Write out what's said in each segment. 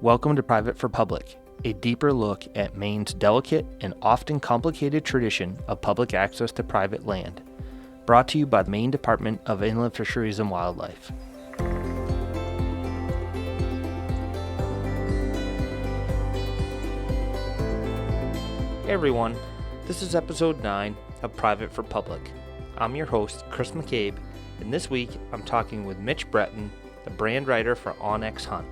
Welcome to Private for Public, a deeper look at Maine's delicate and often complicated tradition of public access to private land. Brought to you by the Maine Department of Inland Fisheries and Wildlife. Hey everyone, this is episode 9 of Private for Public. I'm your host, Chris McCabe, and this week I'm talking with Mitch Breton, the brand writer for OnX Hunt.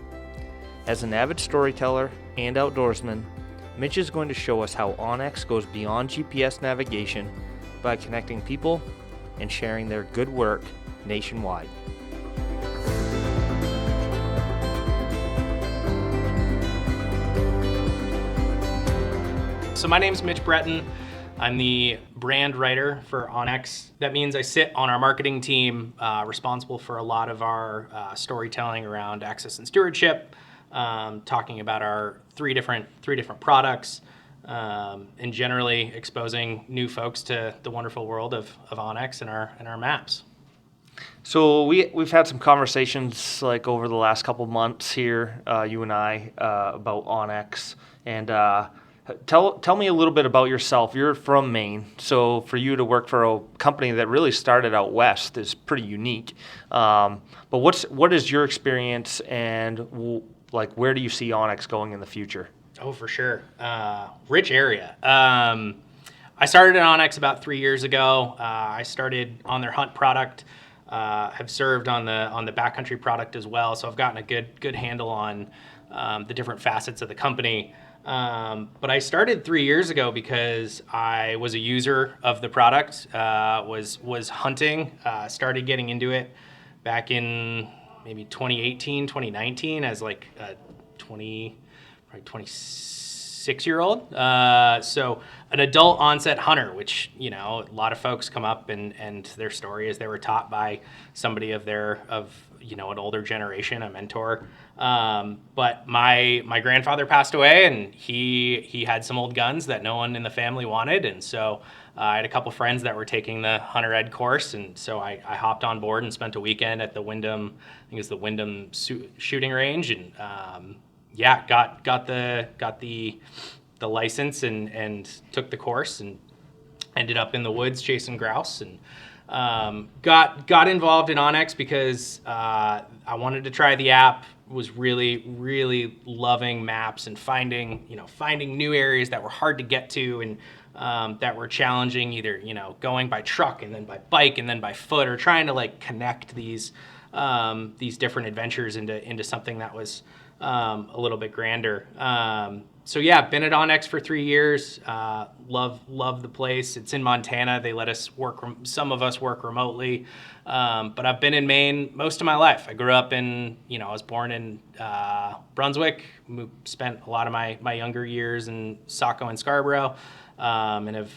As an avid storyteller and outdoorsman, Mitch is going to show us how OnX goes beyond GPS navigation by connecting people and sharing their good work nationwide. So my name's Mitch Breton. I'm the brand writer for OnX. That means I sit on our marketing team, responsible for a lot of our storytelling around access and stewardship, talking about our three different products, and generally exposing new folks to the wonderful world of OnX and our maps. So we've had some conversations like over the last couple months here, you and I, about OnX, and tell me a little bit about yourself. You're from Maine, so for you to work for a company that really started out west is pretty unique. But what is your experience, and where do you see OnX going in the future? Oh, for sure. Rich area. I started at OnX about 3 years ago. I started on their hunt product. Have served on the backcountry product as well, so I've gotten a good handle on the different facets of the company. But I started 3 years ago because I was a user of the product, was hunting, started getting into it back in maybe 2018, 2019 as like a 26-year-old. So an adult onset hunter, which, a lot of folks come up and their story is they were taught by somebody of an older generation, a mentor. But my grandfather passed away, and he had some old guns that no one in the family wanted. And so I had a couple friends that were taking the hunter ed course. And so I hopped on board and spent a weekend at the Wyndham, I think it's the Wyndham shooting range. And, got the license and took the course and ended up in the woods chasing grouse, and got involved in OnX because I wanted to try the app. Was really loving maps and finding new areas that were hard to get to and that were challenging, either going by truck and then by bike and then by foot, or trying to connect these different adventures into something that was a little bit grander. So been at OnX for 3 years. Love the place. It's in Montana. They let us work. Some of us work remotely, but I've been in Maine most of my life. I grew up I was born in Brunswick. Spent a lot of my younger years in Saco and Scarborough, and have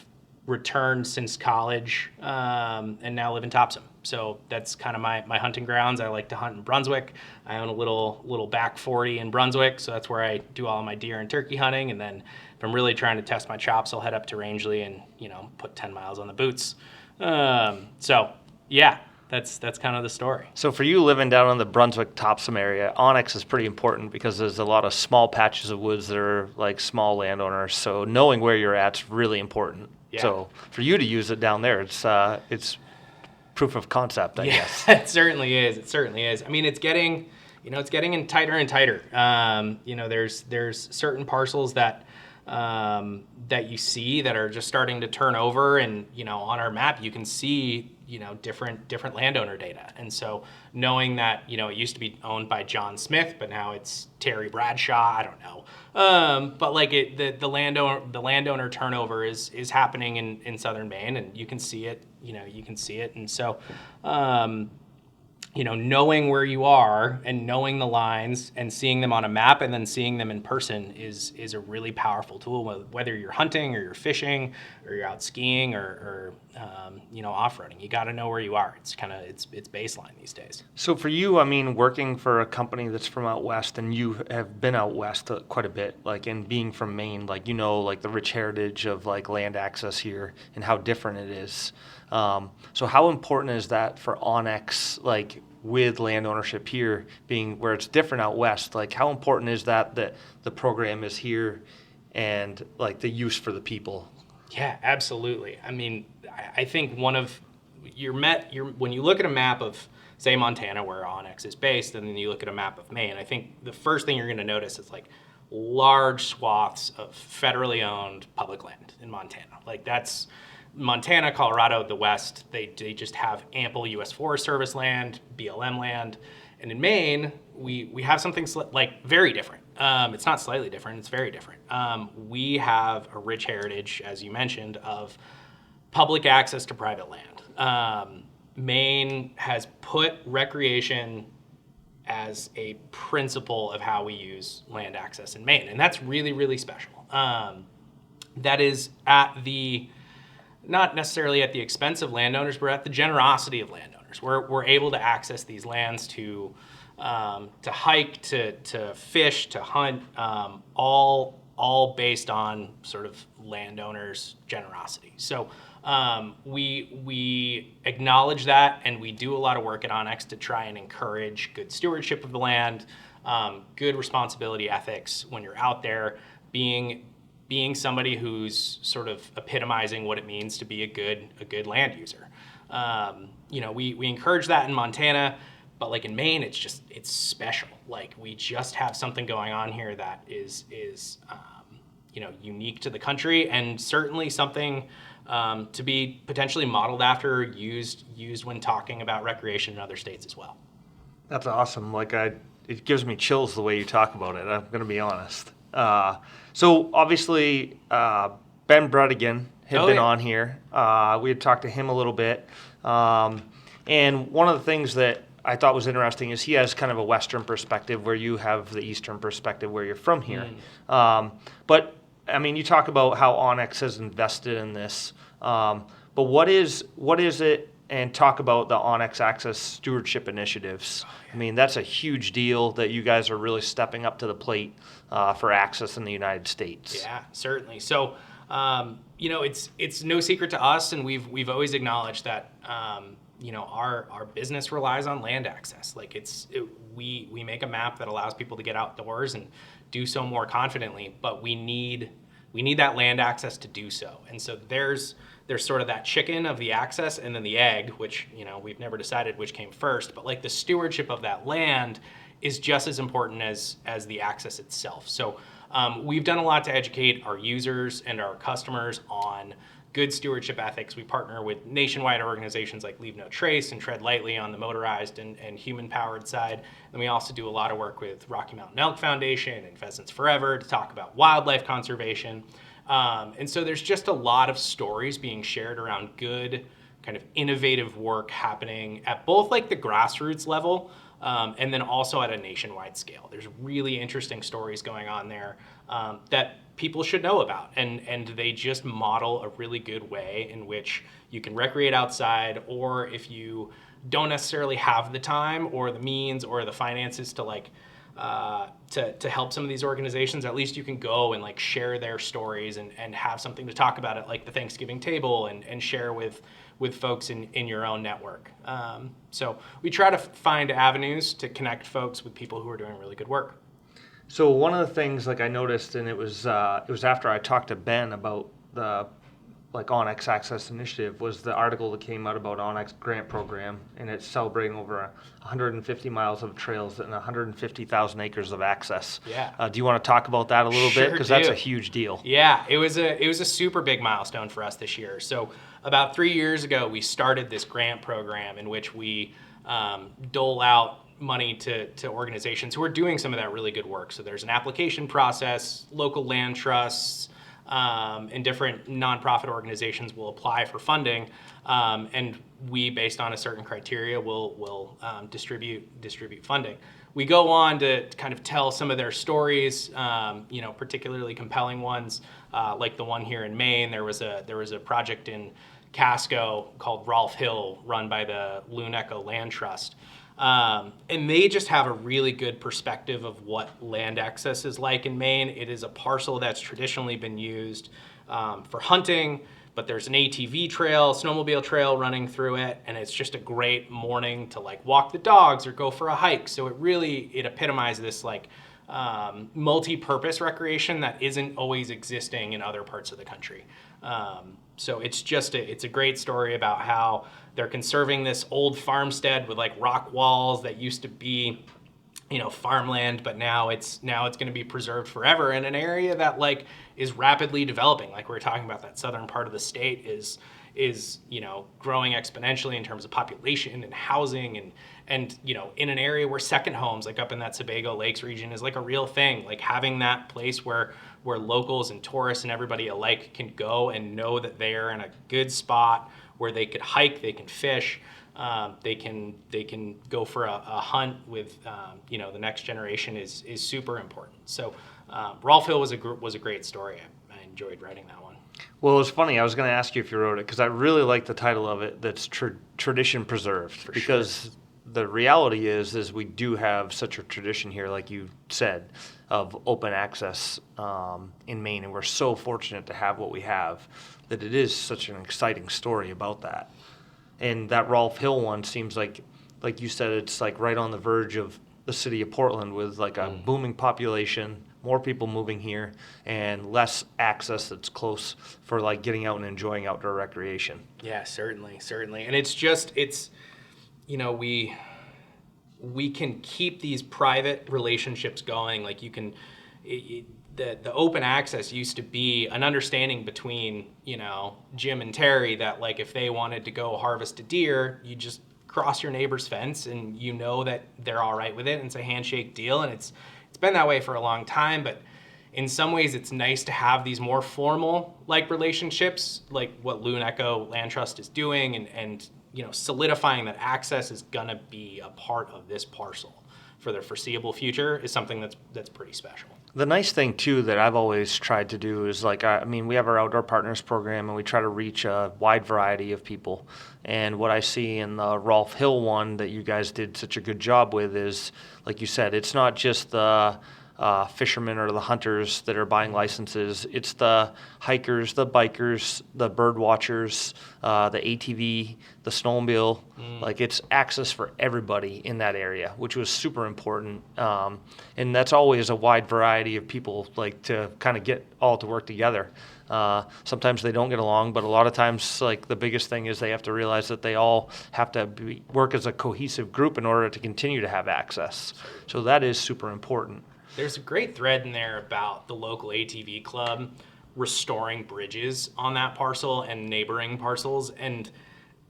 returned since college, and now live in Topsom. So that's kind of my hunting grounds. I like to hunt in Brunswick. I own a little back 40 in Brunswick, so that's where I do all of my deer and turkey hunting. And then if I'm really trying to test my chops, I'll head up to Rangeley and put 10 miles on the boots. That's kind of the story. So for you living down in the Brunswick Topsom area, OnX is pretty important because there's a lot of small patches of woods that are like small landowners. So knowing where you're at is really important. Yeah. So for you to use it down there, it's proof of concept, I guess. It certainly is. I mean, it's getting in tighter and tighter. There's certain parcels that you see that are just starting to turn over, and on our map you can see different landowner data. And so knowing that it used to be owned by John Smith, but now it's Terry Bradshaw, I don't know. But the landowner turnover is happening in southern Maine, and you can see it. And so knowing where you are and knowing the lines and seeing them on a map and then seeing them in person is a really powerful tool, whether you're hunting or you're fishing or you're out skiing or off-roading. You got to know where you are. It's it's baseline these days. So for you, I mean, working for a company that's from out west, and you have been out west quite a bit, and being from Maine, the rich heritage of land access here and how different it is. So how important is that for OnX, with land ownership here being where it's different out west? Like, how important is that the program is here and like the use for the people? Yeah, absolutely. I mean, I think one of when you look at a map of, say, Montana, where OnX is based, and then you look at a map of Maine, I think the first thing you're going to notice is like large swaths of federally owned public land in Montana. Like that's Montana, Colorado, the West, they just have ample U.S. Forest Service land, BLM land. And in Maine, we have something like very different. It's not slightly different, it's very different. We have a rich heritage, as you mentioned, of public access to private land. Maine has put recreation as a principle of how we use land access in Maine, and that's really, really special. That is not necessarily at the expense of landowners, but at the generosity of landowners. We're able to access these lands to hike, to fish, to hunt, all based on sort of landowners' generosity. So we acknowledge that, and we do a lot of work at OnX to try and encourage good stewardship of the land, good responsibility ethics when you're out there, being somebody who's sort of epitomizing what it means to be a good land user. We encourage that in Montana, but like in Maine, it's special. Like we just have something going on here that is unique to the country, and certainly something to be potentially modeled after, used when talking about recreation in other states as well. That's awesome. It gives me chills the way you talk about it. I'm going to be honest. So obviously, Ben Breton had been on here. We had talked to him a little bit. And one of the things that I thought was interesting is he has kind of a Western perspective where you have the Eastern perspective where you're from here. But I mean, you talk about how OnX has invested in this. But what is it? And talk about the OnX Access Stewardship Initiatives. I mean, that's a huge deal that you guys are really stepping up to the plate for access in the United States. Yeah, certainly. So, it's no secret to us, and we've always acknowledged that, our business relies on land access. Like we make a map that allows people to get outdoors and do so more confidently, but we need that land access to do so. And so there's sort of that chicken of the access and then the egg, which, we've never decided which came first, but like the stewardship of that land is just as important as the access itself. So we've done a lot to educate our users and our customers on good stewardship ethics. We partner with nationwide organizations like Leave No Trace and Tread Lightly on the motorized and human-powered side. And we also do a lot of work with Rocky Mountain Elk Foundation and Pheasants Forever to talk about wildlife conservation. And so there's just a lot of stories being shared around good, kind of innovative work happening at both like the grassroots level and then also at a nationwide scale. There's really interesting stories going on there that people should know about, and they just model a really good way in which you can recreate outside, or if you don't necessarily have the time or the means or the finances to to help some of these organizations, at least you can go and like share their stories and have something to talk about at like the Thanksgiving table and share with folks in your own network. So we try to find avenues to connect folks with people who are doing really good work. So one of the things like I noticed, and it was after I talked to Ben about the OnX Access Initiative, was the article that came out about OnX grant program, and it's celebrating over 150 miles of trails and 150,000 acres of access. Yeah. Do you want to talk about that a little bit? Because that's a huge deal. Yeah, it was a super big milestone for us this year. So about 3 years ago, we started this grant program in which we dole out money to organizations who are doing some of that really good work. So there's an application process, local land trusts, and different nonprofit organizations will apply for funding, and we, based on a certain criteria, will distribute funding. We go on to kind of tell some of their stories, particularly compelling ones, like the one here in Maine. There was a project in Casco called Rolfe Hill, run by the Loon Echo Land Trust. And they just have a really good perspective of what land access is like in Maine. It is a parcel that's traditionally been used for hunting, but there's an ATV trail, snowmobile trail running through it, and it's just a great morning to like walk the dogs or go for a hike. So it epitomizes this like multi-purpose recreation that isn't always existing in other parts of the country. So it's a great story about how they're conserving this old farmstead with like rock walls that used to be, farmland, but now it's going to be preserved forever in an area that like is rapidly developing. Like we were talking about, that southern part of the state is growing exponentially in terms of population and housing and in an area where second homes, like up in that Sebago Lakes region, is like a real thing. Like having that place where locals and tourists and everybody alike can go and know that they're in a good spot where they could hike, they can fish, they can go for a hunt with the next generation is super important. So Rolfe Hill was a great story. I enjoyed writing that one. Well, it was funny. I was going to ask you if you wrote it because I really like the title of it. That's tradition preserved, because the reality is we do have such a tradition here, like you said, of open access in Maine, and we're so fortunate to have what we have that it is such an exciting story about that. And that Rolfe Hill one seems like you said, it's like right on the verge of the city of Portland with like a booming population, more people moving here, and less access that's close for like getting out and enjoying outdoor recreation. Yeah, certainly. And we can keep these private relationships going. Like you can, the open access used to be an understanding between, Jim and Terry that like if they wanted to go harvest a deer, you just cross your neighbor's fence and that they're all right with it, and it's a handshake deal. And it's been that way for a long time, but in some ways it's nice to have these more formal like relationships, like what Loon Echo Land Trust is doing, and solidifying that access is gonna be a part of this parcel for the foreseeable future is something that's pretty special. The nice thing too that I've always tried to do is we have our Outdoor Partners program, and we try to reach a wide variety of people. And what I see in the Rolfe Hill one that you guys did such a good job with is, like you said, it's not just the fishermen or the hunters that are buying licenses. It's the hikers, the bikers, the bird watchers, the ATV, the snowmobile. Like it's access for everybody in that area, which was super important. And that's always a wide variety of people, like to kind of get all to work together. Sometimes they don't get along, but a lot of times, like the biggest thing is they have to realize that they all have to work as a cohesive group in order to continue to have access. So that is super important. There's a great thread in there about the local ATV club restoring bridges on that parcel and neighboring parcels, and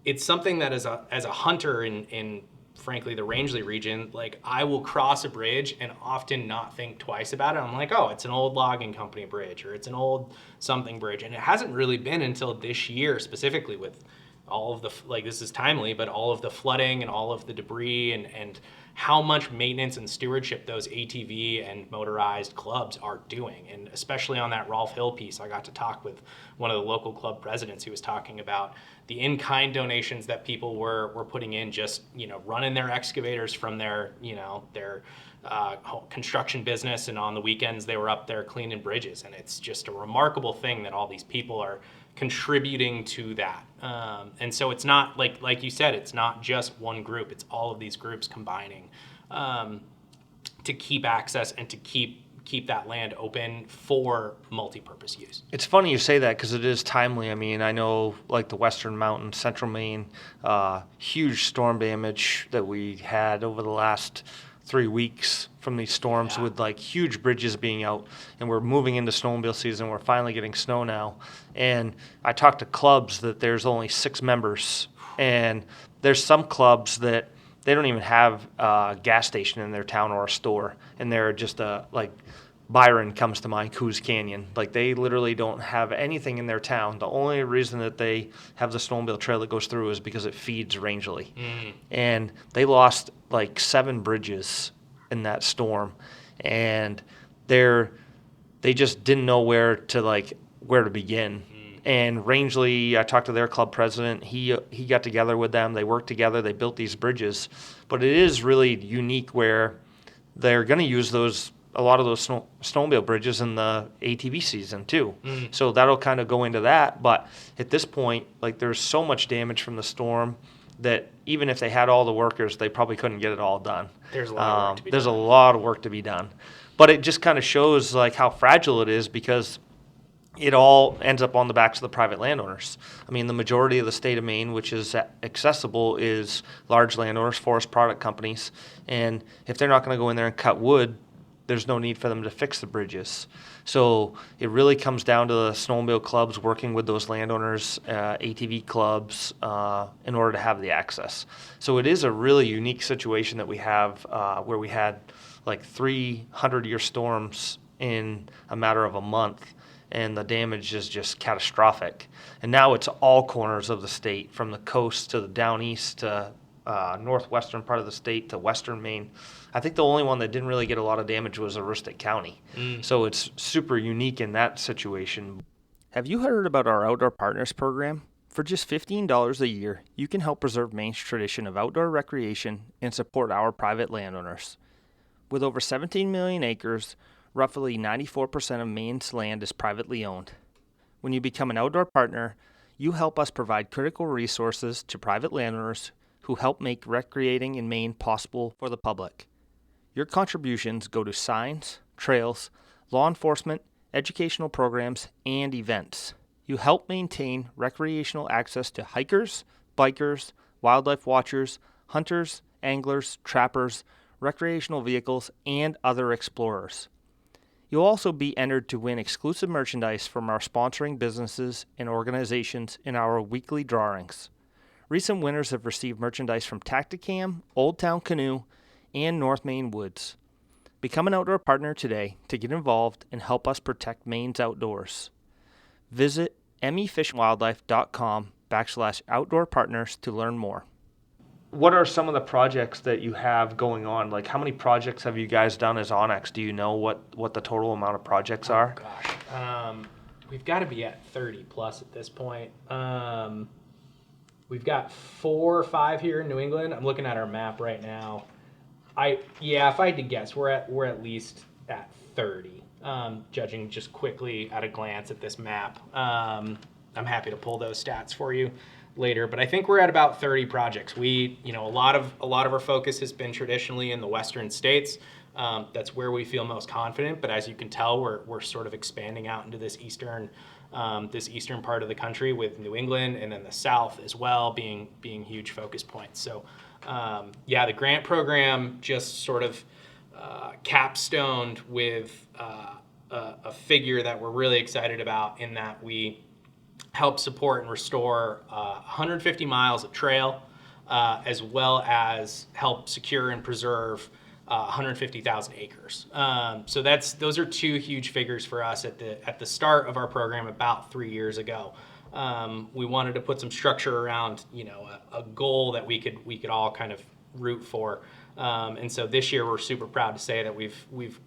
it's something that as a hunter in frankly the Rangeley region, like I will cross a bridge and often not think twice about it. I'm like, oh, it's an old logging company bridge, or it's an old something bridge, and it hasn't really been until this year specifically with all of the, like this is timely, but all of the flooding and all of the debris and how much maintenance and stewardship those ATV and motorized clubs are doing. And especially on that Rolfe Hill piece, I got to talk with one of the local club presidents who was talking about the in-kind donations that people were putting in, just, running their excavators from their construction business. And on the weekends, they were up there cleaning bridges. And it's just a remarkable thing that all these people are contributing to that. And so it's not like you said, it's not just one group, it's all of these groups combining to keep access and to keep that land open for multi-purpose use. It's funny you say that because it is timely. I mean, I know like the Western Mountains, Central Maine, huge storm damage that we had over the last 3 weeks from these storms, with like huge bridges being out, and we're moving into snowmobile season. We're finally getting snow now, and I talked to clubs that there's only 6 members, and there's some clubs that they don't even have a gas station in their town or a store, and they're just like Byron comes to mind, Coos Canyon. Like they literally don't have anything in their town. The only reason that they have the snowmobile trail that goes through is because it feeds Rangeley. And they lost like 7 bridges in that storm, and they just didn't know where to begin. And Rangeley, I talked to their club president. He got together with them. They worked together. They built these bridges. But it is really unique where they're going to use those a lot of those snowmobile bridges in the ATV season too. So that'll kind of go into that. But at this point, like there's so much damage from the storm that even if they had all the workers, they probably couldn't get it all done. There's a lot of work to be There's done. a lot of work to be done. But it just kind of shows like how fragile it is because it all ends up on the backs of the private landowners. I mean, the majority of the state of Maine, which is accessible, is large landowners, forest product companies. And if they're not going to go in there and cut wood, there's no need for them to fix the bridges. So it really comes down to the snowmobile clubs working with those landowners, ATV clubs, in order to have the access. So it is a really unique situation that we have where we had like 300-year storms in a matter of a month, and the damage is just catastrophic. And now it's all corners of the state, from the coast to the down east to northwestern part of the state to western Maine. I think the only one that didn't really get a lot of damage was Aroostook County. So it's super unique in that situation. Have you heard about our Outdoor Partners program? For just $15 a year, you can help preserve Maine's tradition of outdoor recreation and support our private landowners. With over 17 million acres, roughly 94% of Maine's land is privately owned. When you become an outdoor partner, you help us provide critical resources to private landowners who help make recreating in Maine possible for the public. Your contributions go to signs, trails, law enforcement, educational programs, and events. You help maintain recreational access to hikers, bikers, wildlife watchers, hunters, anglers, trappers, recreational vehicles, and other explorers. You'll also be entered to win exclusive merchandise from our sponsoring businesses and organizations in our weekly drawings. Recent winners have received merchandise from Tacticam, Old Town Canoe, and North Maine Woods. Become an outdoor partner today to get involved and help us protect Maine's outdoors. Visit mefishwildlife.com/outdoor partners to learn more. What are some of the projects that you have going on? Like, how many projects have you guys done as OnX? Do you know what the total amount of projects are? Gosh, we've got to be at 30 plus at this point. We've got 4 or 5 here in New England. I'm looking at our map right now. If I had to guess, we're at least at 30. Judging just quickly at a glance at this map. I'm happy to pull those stats for you later, but I think we're at about 30 projects. We, a lot of our focus has been traditionally in the western states. That's where we feel most confident. But as you can tell, we're sort of expanding out into this eastern part of the country, with New England and then the South as well being huge focus points. So, the grant program just sort of capstoned with a figure that we're really excited about, in that we help support and restore 150 miles of trail, as well as help secure and preserve 150,000 acres. So those are 2 huge figures for us at the start of our program about 3 years ago. We wanted to put some structure around, a goal that we could all kind of root for. And so this year we're super proud to say that we've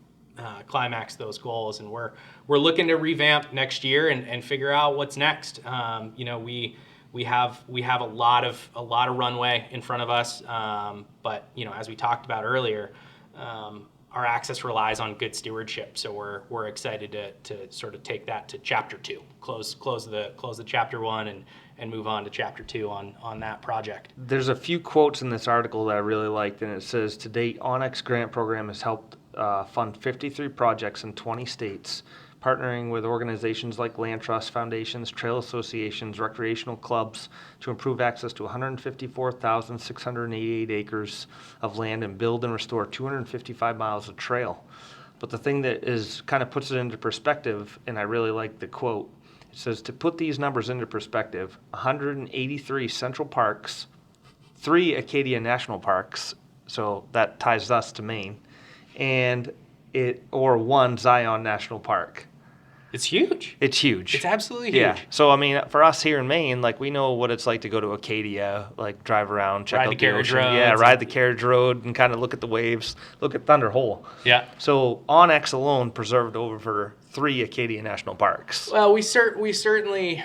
climaxed those goals, and we're looking to revamp next year and figure out what's next. We have a lot of runway in front of us, but as we talked about earlier, our access relies on good stewardship. So we're excited to sort of take that to chapter 2, close the chapter 1 and move on to chapter 2 on that project. There's a few quotes in this article that I really liked, and it says, "To date, OnX grant program has helped fund 53 projects in 20 states, partnering with organizations like land trust foundations, trail associations, recreational clubs to improve access to 154,688 acres of land and build and restore 255 miles of trail." But the thing that kind of puts it into perspective, and I really like the quote, it says, "To put these numbers into perspective, 183 central parks, 3 Acadia National Parks," so that ties us to Maine, and 1 Zion National Park. It's huge. It's huge. It's absolutely huge. Yeah. So, I mean, for us here in Maine, like, we know what it's like to go to Acadia, like, drive around, check out the carriage ocean. roads. Yeah, ride the carriage road and kind of look at the waves, look at Thunder Hole. Yeah. So, OnX alone preserved over 3 Acadia National Parks. Well, we certainly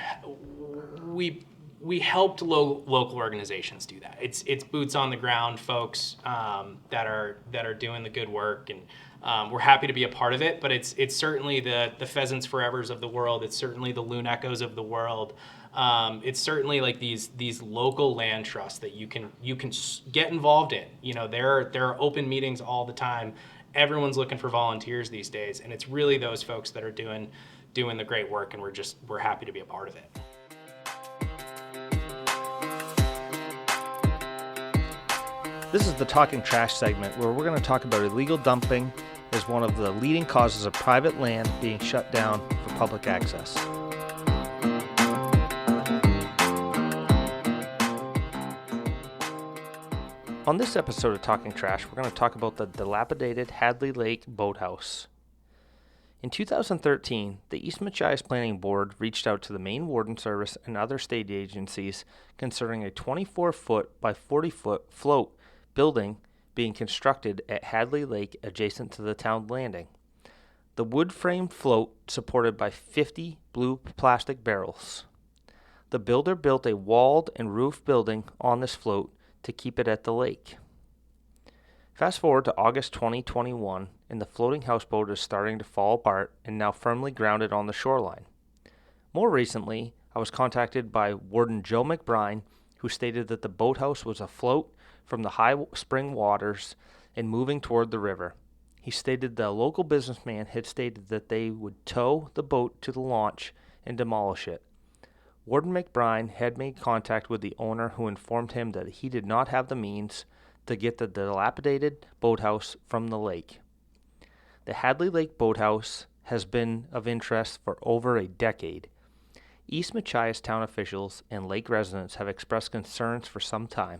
we helped local organizations do that. It's boots on the ground folks that are doing the good work, and we're happy to be a part of it, but it's certainly the Pheasants Forevers of the world. It's certainly the Loon Echoes of the world. It's certainly like these local land trusts that you can get involved in. You know, there are open meetings all the time. Everyone's looking for volunteers these days, and it's really those folks that are doing the great work, and we're happy to be a part of it. This is the Talking Trash segment where we're going to talk about illegal dumping as one of the leading causes of private land being shut down for public access. On this episode of Talking Trash, we're going to talk about the dilapidated Hadley Lake Boathouse. In 2013, the East Machias Planning Board reached out to the Maine Warden Service and other state agencies concerning a 24-foot by 40-foot float building being constructed at Hadley Lake adjacent to the town landing. The wood-framed float supported by 50 blue plastic barrels. The builder built a walled and roofed building on this float to keep it at the lake. Fast forward to August 2021, and the floating houseboat is starting to fall apart and now firmly grounded on the shoreline. More recently, I was contacted by Warden Joe McBride, who stated that the boathouse was afloat from the high spring waters and moving toward the river. He stated the local businessman had stated that they would tow the boat to the launch and demolish it. Warden McBride had made contact with the owner, who informed him that he did not have the means to get the dilapidated boathouse from the lake. The Hadley Lake Boathouse has been of interest for over a decade. East Machias town officials and lake residents have expressed concerns for some time.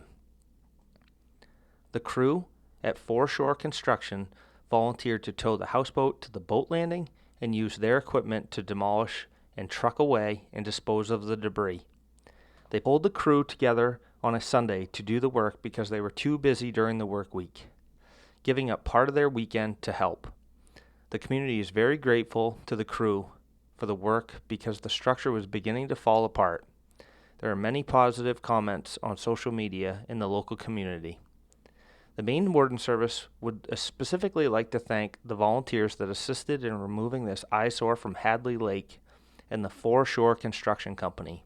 The crew at Foreshore Construction volunteered to tow the houseboat to the boat landing and use their equipment to demolish and truck away and dispose of the debris. They pulled the crew together on a Sunday to do the work because they were too busy during the work week, giving up part of their weekend to help. The community is very grateful to the crew for the work because the structure was beginning to fall apart. There are many positive comments on social media in the local community. The Maine Warden Service would specifically like to thank the volunteers that assisted in removing this eyesore from Hadley Lake and the Foreshore Construction Company: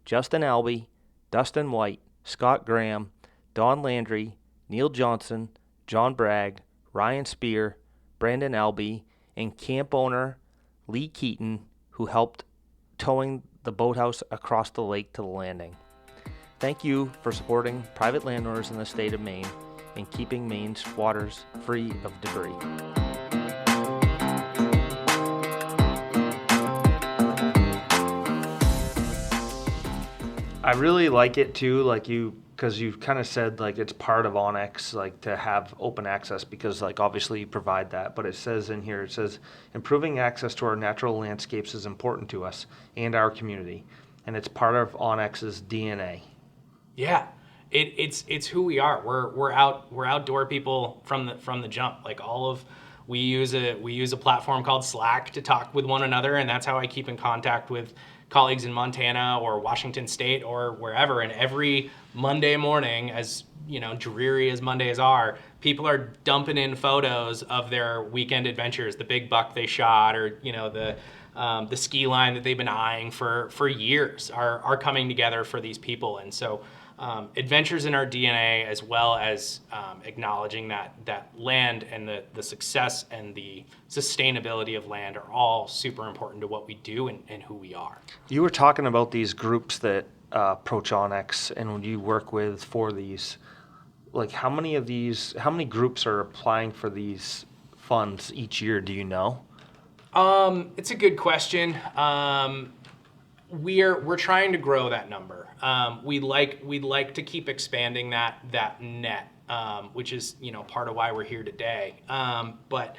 Justin Albee, Dustin White, Scott Graham, Don Landry, Neil Johnson, John Bragg, Ryan Spear, Brandon Albee, and camp owner Lee Keaton, who helped towing the boathouse across the lake to the landing. Thank you for supporting private landowners in the state of Maine and keeping Maine's waters free of debris. I really like it too, because you kind of said it's part of OnX, to have open access, because obviously you provide that. But it says in here, improving access to our natural landscapes is important to us and our community, and it's part of OnX's DNA. Yeah, it's who we are. We're outdoor people from the jump. We use a platform called Slack to talk with one another, and that's how I keep in contact with colleagues in Montana or Washington State or wherever. And every Monday morning, as dreary as Mondays are, people are dumping in photos of their weekend adventures, the big buck they shot, or the ski line that they've been eyeing for years are coming together for these people. And so adventures in our DNA, as well as acknowledging that land and the success and the sustainability of land, are all super important to what we do and who we are. You were talking about these groups that approach OnX and when you work with for these, how many groups are applying for these funds each year, do you know? It's a good question. We're trying to grow that number. We'd like to keep expanding that net, which is part of why we're here today. But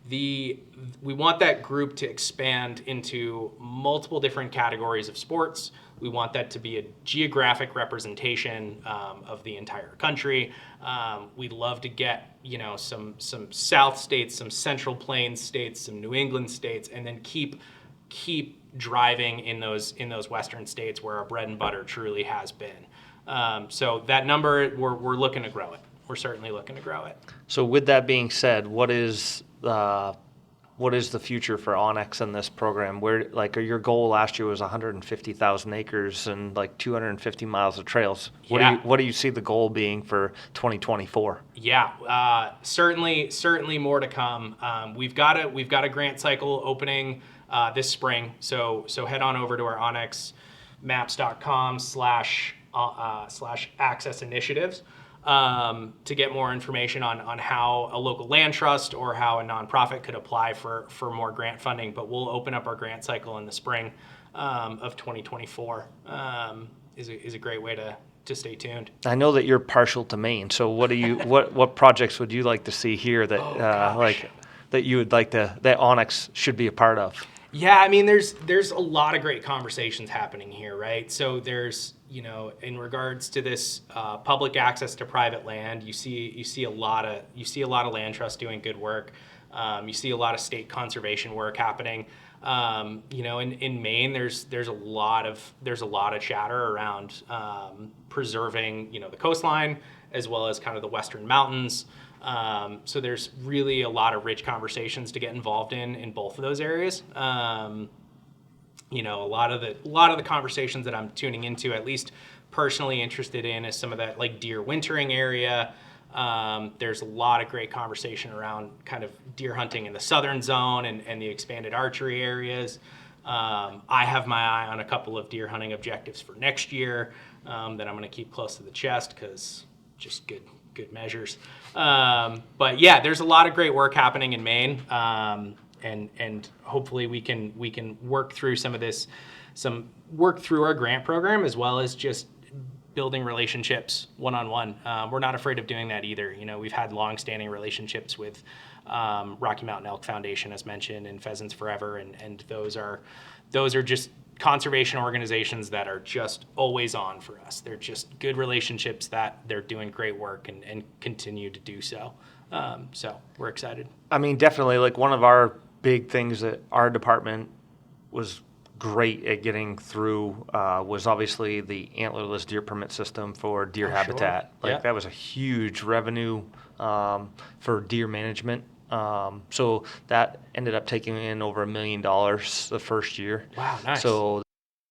we want that group to expand into multiple different categories of sports. We want that to be a geographic representation of the entire country. We'd love to get some South states, some Central Plains states, some New England states, and then keep driving in those Western states where our bread and butter truly has been. So that number, we're looking to grow it. We're certainly looking to grow it. So with that being said, what is what is the future for OnX in this program? Where, like, your goal last year was 150,000 acres and like 250 miles of trails. What do you see the goal being for 2024? Yeah, certainly more to come. We've got a grant cycle opening this spring. So head on over to our onxmaps.com/access initiatives to get more information on how a local land trust or how a nonprofit could apply for more grant funding. But we'll open up our grant cycle in the spring of 2024. Is a great way to stay tuned. I know that you're partial to Maine, so what projects would you like to see here that that you would like that OnX should be a part of? Yeah, I mean, there's a lot of great conversations happening here, right? So there's, in regards to this public access to private land, you see a lot of land trusts doing good work. You see a lot of state conservation work happening. In Maine, there's a lot of chatter around preserving, the coastline as well as kind of the western mountains. So there's really a lot of rich conversations to get involved in both of those areas. A lot of the conversations that I'm tuning into, at least personally interested in, is some of that like deer wintering area. There's a lot of great conversation around kind of deer hunting in the southern zone and the expanded archery areas. I have my eye on a couple of deer hunting objectives for next year that I'm going to keep close to the chest because just good measures. But yeah, there's a lot of great work happening in Maine, and hopefully we can work through work through our grant program as well as just building relationships one-on-one. We're not afraid of doing that either. We've had long-standing relationships with Rocky Mountain Elk Foundation, as mentioned, and Pheasants Forever, and those are just conservation organizations that are just always on for us. They're just good relationships that they're doing great work and continue to do so. So we're excited. I mean, definitely, like, one of our big things that our department was great at getting through was obviously the antlerless deer permit system for deer habitat. Sure. That was a huge revenue for deer management. So that ended up taking in over $1 million the first year. Wow, nice. So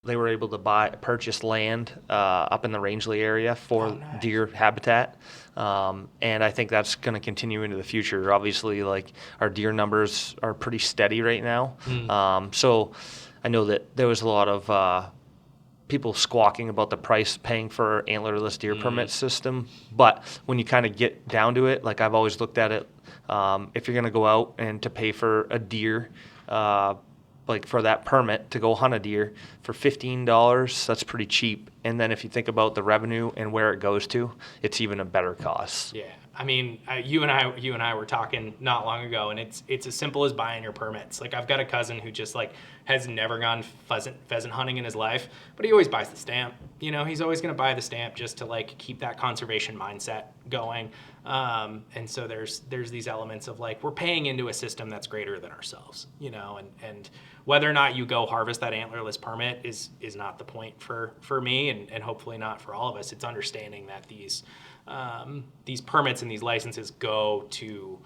they were able to purchase land up in the Rangeley area for deer habitat. And I think that's going to continue into the future. Obviously, like, our deer numbers are pretty steady right now. So I know that there was a lot of people squawking about the price paying for antlerless deer permit system. But when you kind of get down to it, like, I've always looked at it, if you're going to go out and to pay for a deer, like for that permit to go hunt a deer for $15, that's pretty cheap. And then if you think about the revenue and where it goes to, it's even a better cost. Yeah. I mean, you and I were talking not long ago, and it's as simple as buying your permits. Like, I've got a cousin who just like has never gone pheasant hunting in his life, but he always buys the stamp. He's always going to buy the stamp just to like keep that conservation mindset going. And so there's these elements of like, we're paying into a system that's greater than ourselves, and whether or not you go harvest that antlerless permit is not the point for me, and hopefully not for all of us. It's understanding that these permits and these licenses go to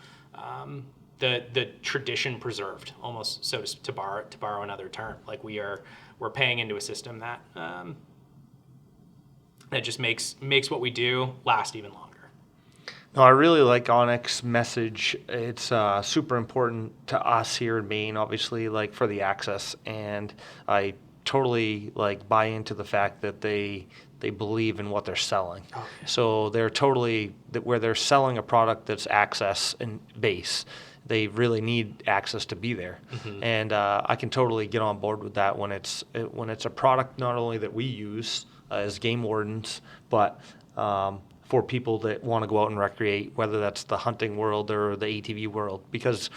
the tradition preserved, almost, so to borrow another term. Like, we're paying into a system that just makes what we do last even longer. No, I really like OnX message. It's super important to us here in Maine, obviously, like, for the access, and I totally like buy into the fact that they believe in what they're selling. Oh, yeah. So they're totally, where they're selling a product that's access and base, they really need access to be there. Mm-hmm. And I can totally get on board with that when it's a product not only that we use as game wardens, but for people that want to go out and recreate, whether that's the hunting world or the ATV world. Because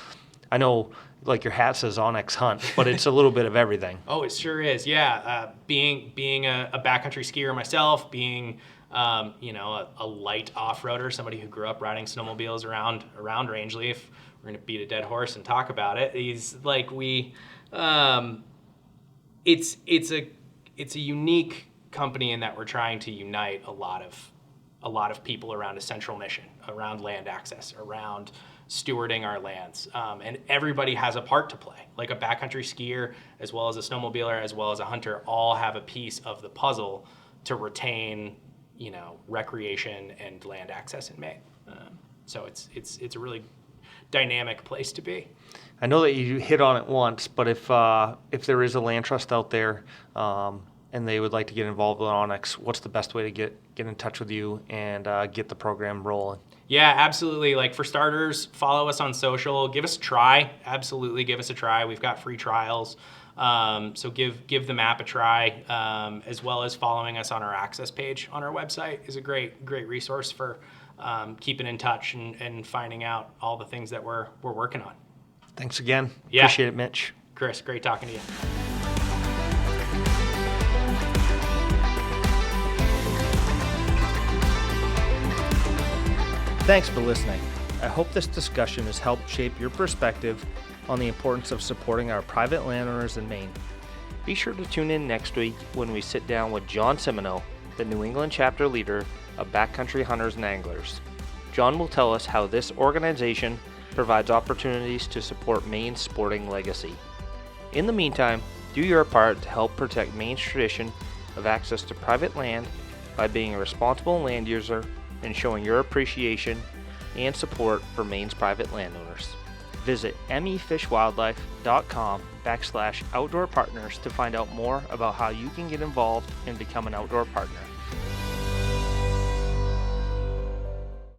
I know, like, your hat says OnX Hunt, but it's a little bit of everything. Oh, it sure is. Yeah. Being a backcountry skier myself, being a light off-roader, somebody who grew up riding snowmobiles around Rangeley, if we're going to beat a dead horse and talk about it, it's a unique company in that we're trying to unite a lot of people around a central mission, around land access, around stewarding our lands. And everybody has a part to play. Like a backcountry skier, as well as a snowmobiler, as well as a hunter, all have a piece of the puzzle to retain, recreation and land access in Maine. So it's a really dynamic place to be. I know that you hit on it once, but if there is a land trust out there and they would like to get involved with OnX, what's the best way to get in touch with you and get the program rolling? Yeah, absolutely. Like for starters, follow us on social. Give us a try. Absolutely, give us a try. We've got free trials. So give the map a try, as well as following us on our access page on our website is a great resource for keeping in touch and finding out all the things that we're working on. Thanks again. Yeah. Appreciate it, Mitch. Chris, great talking to you. Thanks for listening. I hope this discussion has helped shape your perspective on the importance of supporting our private landowners in Maine. Be sure to tune in next week when we sit down with John Simino, the New England chapter leader of Backcountry Hunters and Anglers. John will tell us how this organization provides opportunities to support Maine's sporting legacy. In the meantime, do your part to help protect Maine's tradition of access to private land by being a responsible land user and showing your appreciation and support for Maine's private landowners. Visit mefishwildlife.com/outdoor partners to find out more about how you can get involved and become an outdoor partner.